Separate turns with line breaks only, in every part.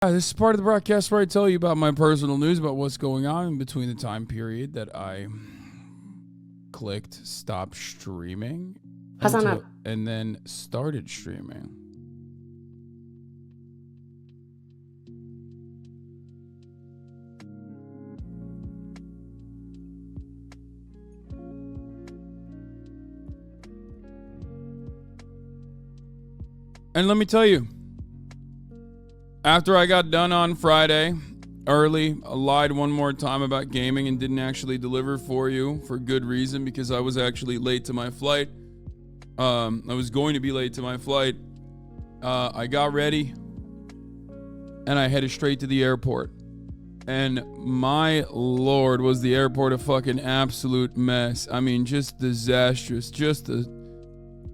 This is part of the broadcast where I tell you about my personal news about what's going on in between the time period that I clicked stop streaming
Hasanabi.
and then started streaming. And let me tell you, after I got done on Friday, early, I lied one more time about gaming and didn't actually deliver for you for good reason because I was actually late to my flight. I was going to be late to my flight. I got ready and I headed straight to the airport. And my lord, was the airport a fucking absolute mess. I mean, just disastrous. Just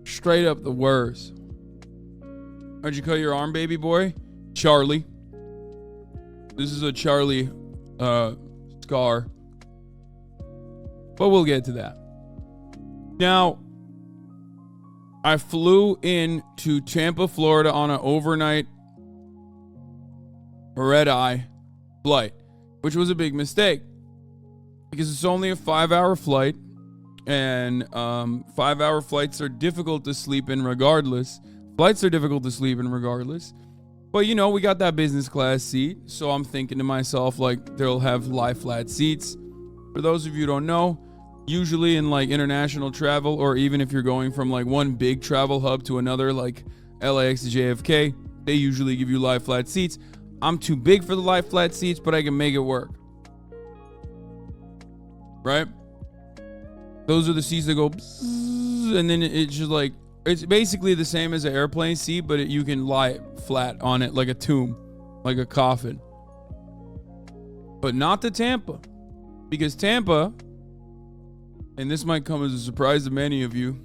straight up the worst. How'd you cut your arm, baby boy? Charlie. This is a Charlie scar. But we'll get to that. Now, I flew in to Tampa, Florida on an overnight red-eye flight, which was a big mistake because it's only a 5-hour flight, and 5-hour flights are difficult to sleep in regardless. Flights are difficult to sleep in regardless. But, you know, we got that business class seat, so I'm thinking to myself, like, they'll have lie flat seats. For those of you who don't know, usually in, like, international travel, or even if you're going from, like, one big travel hub to another, like LAX to JFK, they usually give you lie flat seats. I'm too big for the lie flat seats, but I can make it work. Right? Those are the seats that go bzzz, and then it's just like, it's basically the same as an airplane seat, but you can lie flat on it like a tomb, like a coffin. But not to Tampa. Because Tampa, and this might come as a surprise to many of you,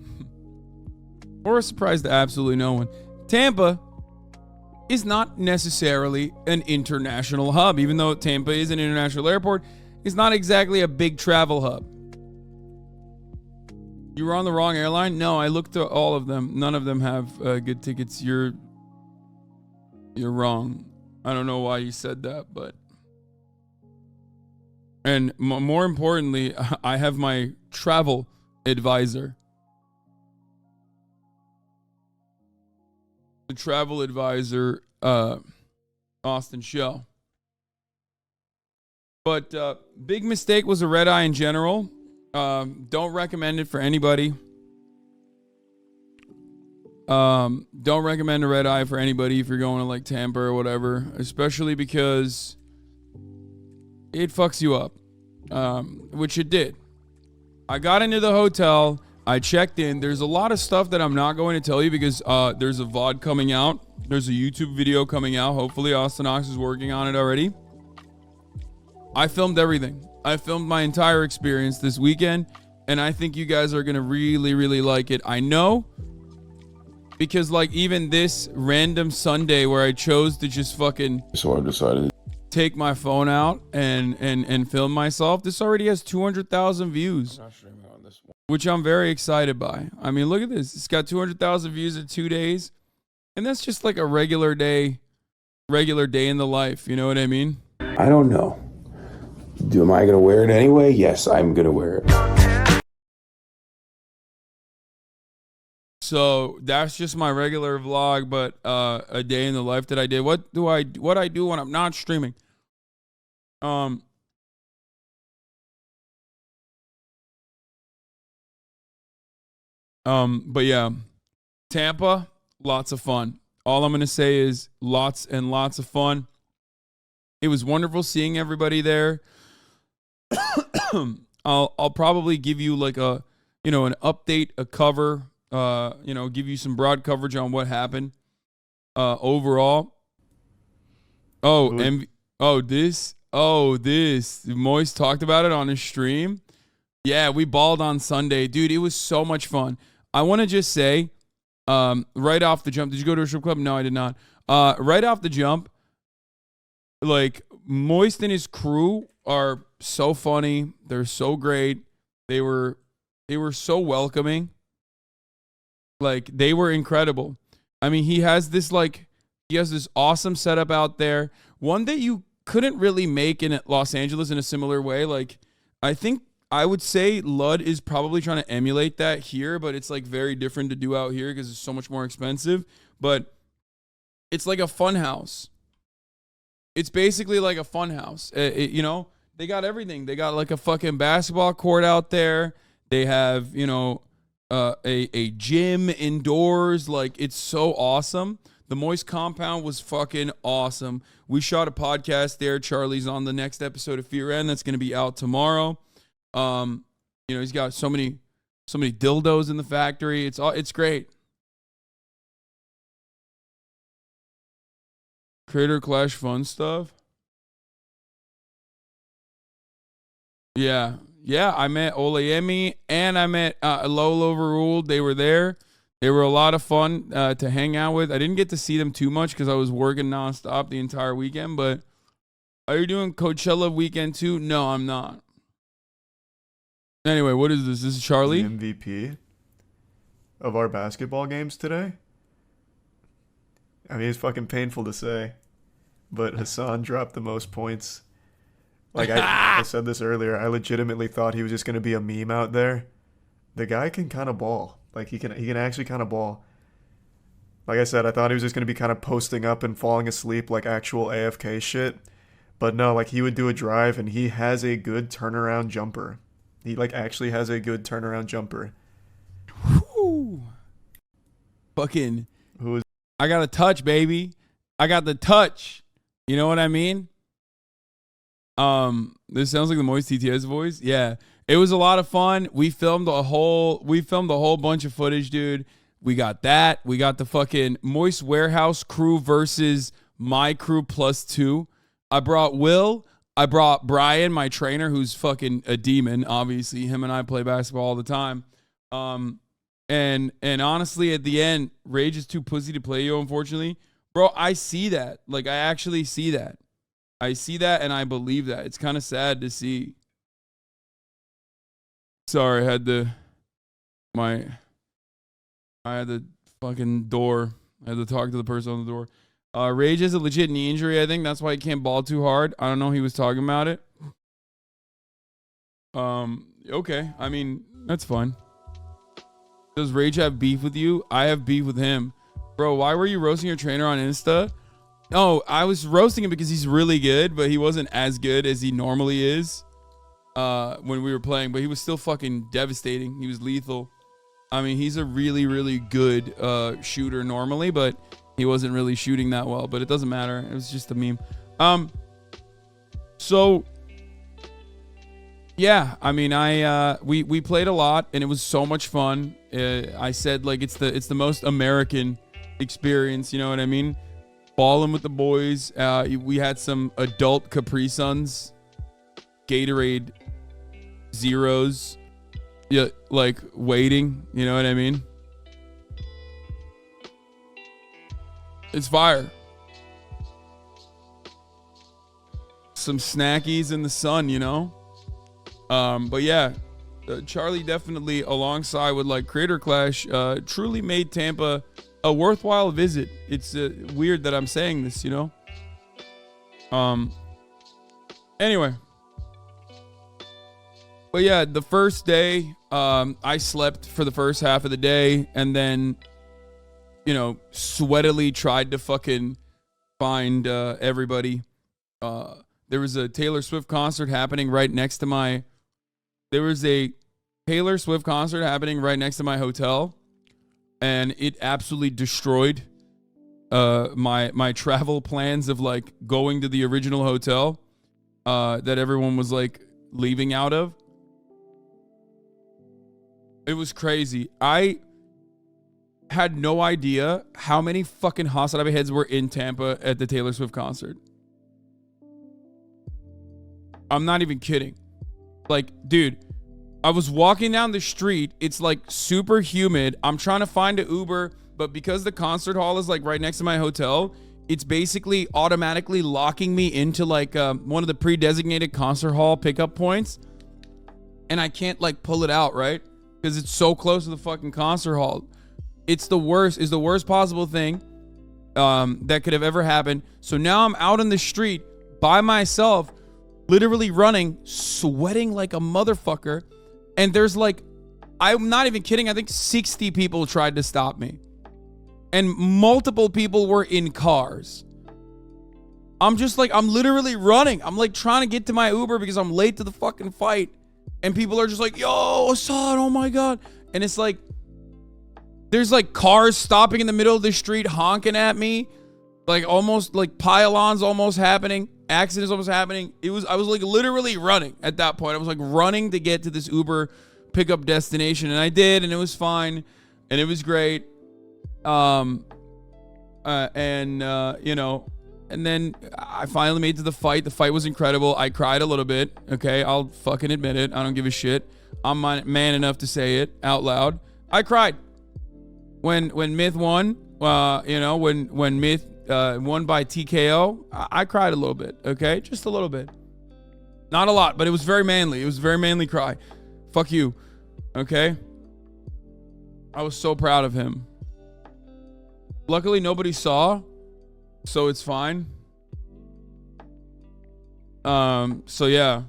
or a surprise to absolutely no one, Tampa is not necessarily an international hub. Even though Tampa is an international airport, it's not exactly a big travel hub. You were on the wrong airline? No, I looked at all of them. None of them have good tickets. You're wrong. I don't know why you said that, but... And more importantly, I have my travel advisor. The travel advisor, Austin Shell. But big mistake was a red eye in general. Don't recommend it for anybody. Don't recommend a red eye for anybody if you're going to like Tampa or whatever, especially because it fucks you up, which it did. I got into the hotel. I checked in. There's a lot of stuff that I'm not going to tell you because there's a VOD coming out. There's a YouTube video coming out. Hopefully Austin Ox is working on it already. I filmed everything. I filmed my entire experience this weekend, and I think you guys are going to really, really like it. I know, because like even this random Sunday where I chose to just fucking
So I decided
take my phone out and film myself, this already has 200,000 views, which I'm very excited by. I mean, look at this. It's got 200,000 views in 2 days, and that's just like a regular day in the life. You know what I mean?
I don't know. Am I going to wear it anyway? Yes, I'm going to wear it.
So that's just my regular vlog, but a day in the life that I did. What I do when I'm not streaming? But yeah, Tampa, lots of fun. All I'm gonna say is lots and lots of fun. It was wonderful seeing everybody there. I'll probably give you like an update, a cover, give you some broad coverage on what happened overall. This Moist talked about it on his stream. Yeah, we balled on Sunday, dude. It was so much fun. I want to just say, right off the jump, did you go to a strip club? No, I did not. Right off the jump, like Moist and his crew are so funny. They're so great. They were so welcoming. Like, they were incredible. I mean, he has this like He has this awesome setup out there. One that you couldn't really make in Los Angeles in a similar way. Like, I think I would say Lud is probably trying to emulate that here, but it's like very different to do out here because it's so much more expensive. But it's like a fun house. It's basically like a fun house. You know, they got everything. They got like a fucking basketball court out there. They have, you know, a gym indoors. Like, it's so awesome. The Moist compound was fucking awesome. We shot a podcast there. Charlie's on the next episode of Fear End that's going to be out tomorrow. You know, he's got so many dildos in the factory. It's great. Creator Clash fun stuff. Yeah. I met Olayemi and I met Lolo Overruled. They were there. They were a lot of fun to hang out with. I didn't get to see them too much because I was working nonstop the entire weekend. But are you doing Coachella weekend too? No, I'm not. Anyway, what is this? This is Charlie?
The MVP of our basketball games today. I mean, it's fucking painful to say, but Hasan dropped the most points. Like I said this earlier, I legitimately thought he was just going to be a meme out there. The guy can kind of ball. Like he can actually kind of ball. Like I said, I thought he was just going to be kind of posting up and falling asleep like actual AFK shit. But no, like he would do a drive and he has a good turnaround jumper. He like actually has a good turnaround jumper.
Whew. Fucking. I got a touch, baby. I got the touch. You know what I mean? This sounds like the Moist TTS voice. Yeah. It was a lot of fun. We filmed a whole bunch of footage, dude. We got that. We got the fucking Moist Warehouse crew versus my crew +2. I brought Will. I brought Brian, my trainer, who's fucking a demon. Obviously, him and I play basketball all the time. And honestly, at the end, Rage is too pussy to play you, unfortunately. Bro, I see that. Like, I actually see that. I see that and I believe that. It's kind of sad to see. Sorry, I had the fucking door. I had to talk to the person on the door. Rage has a legit knee injury, I think. That's why he can't ball too hard. I don't know. He was talking about it. Okay. I mean, that's fine. Does Rage have beef with you? I have beef with him. Bro, why were you roasting your trainer on Insta? No, I was roasting him because he's really good, but he wasn't as good as he normally is when we were playing. But he was still fucking devastating. He was lethal. I mean, he's a really, really good shooter normally, but he wasn't really shooting that well. But it doesn't matter. It was just a meme. So yeah, I mean, we played a lot and it was so much fun. I said like it's the most American experience. You know what I mean? Balling with the boys. We had some adult Capri Suns, Gatorade Zeros. Yeah, like waiting. You know what I mean? It's fire. Some snackies in the sun, you know? But yeah, Charlie definitely, alongside with like Creator Clash, truly made Tampa a worthwhile visit. It's weird that I'm saying this, you know? Anyway. But yeah, the first day, I slept for the first half of the day and then, you know, sweatily tried to fucking find everybody. There was a Taylor Swift concert happening right next to my... There was a Taylor Swift concert happening right next to my hotel, and it absolutely destroyed my travel plans of like going to the original hotel that everyone was like leaving out of. It was crazy. I had no idea how many fucking Hasanabi heads were in Tampa at the Taylor Swift concert. I'm not even kidding. Like, dude, I was walking down the street. It's like super humid. I'm trying to find an Uber, but because the concert hall is like right next to my hotel, it's basically automatically locking me into like one of the pre-designated concert hall pickup points. And I can't like pull it out, right? Because it's so close to the fucking concert hall. It's the worst possible thing. that could have ever happened. So now I'm out in the street by myself, literally running, sweating like a motherfucker. And there's like, I'm not even kidding, I think 60 people tried to stop me. And multiple people were in cars. I'm just like, I'm literally running. I'm like trying to get to my Uber because I'm late to the fucking fight. And people are just like, yo, Hasan, oh my God. And it's like, there's like cars stopping in the middle of the street honking at me. Like almost like pylons almost happening. Accidents almost happening. I was like literally running at that point. I was like running to get to this Uber pickup destination. And I did, and it was fine. And it was great. You know, and then I finally made it to the fight. The fight was incredible. I cried a little bit. Okay, I'll fucking admit it. I don't give a shit. I'm man enough to say it out loud. I cried when Myth won. You know, when Myth won by TKO. I cried a little bit. Okay, just a little bit. Not a lot, but it was very manly. It was a very manly cry. Fuck you. Okay. I was so proud of him. Luckily, nobody saw, so it's fine. So yeah.